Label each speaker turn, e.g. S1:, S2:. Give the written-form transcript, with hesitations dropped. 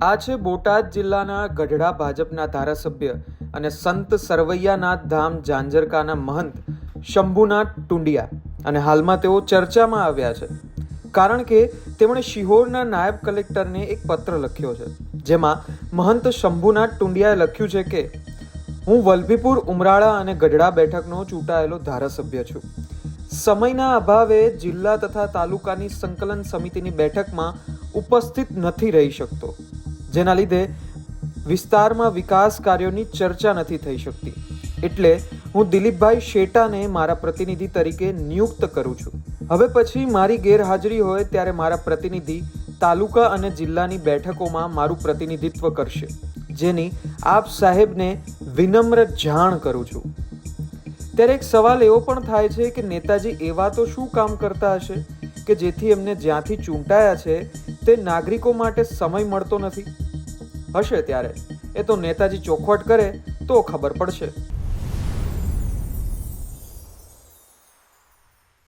S1: આ છે બોટાદ જિલ્લાના ગઢડા ભાજપના ધારાસભ્ય અને સંત સરવૈયાનાથ ધામ જાંજરકાના મહંત શંભુનાથ ટુંડિયા, અને હાલમાં તેઓ ચર્ચામાં આવ્યા છે કારણ કે તેમણે શિહોરના નાયબ કલેક્ટરને એક પત્ર લખ્યો છે, જેમાં મહંત શંભુનાથ ટુંડિયાએ લખ્યું છે કે હું વલભીપુર, ઉમરાળા અને ગઢડા બેઠકનો ચૂંટાયેલો ધારાસભ્ય છું. સમયના અભાવે જિલ્લા તથા તાલુકાની સંકલન સમિતિની બેઠકમાં ઉપસ્થિત નથી રહી શકતો, જેના લીધે વિસ્તારમાં વિકાસ કાર્યોની ચર્ચા નથી થઈ શકતી. એટલે હું દિલીપભાઈ શેટાને મારા પ્રતિનિધિ તરીકે નિયુક્ત કરું છું. હવે પછી મારી ગેરહાજરી હોય ત્યારે મારા પ્રતિનિધિ તાલુકા અને જિલ્લાની બેઠકોમાં મારું પ્રતિનિધિત્વ કરશે, જેની આપ સાહેબને વિનમ્ર જાણ કરું છું. ત્યારે એક સવાલ એવો પણ થાય છે કે નેતાજી એવા તો શું કામ કરતા હશે કે જેથી એમને જ્યાંથી ચૂંટાયા છે તે નાગરિકો માટે સમય મળતો નથી? હશે ત્યારે એ તો નેતાજી ચોખવટ કરે તો ખબર પડશે.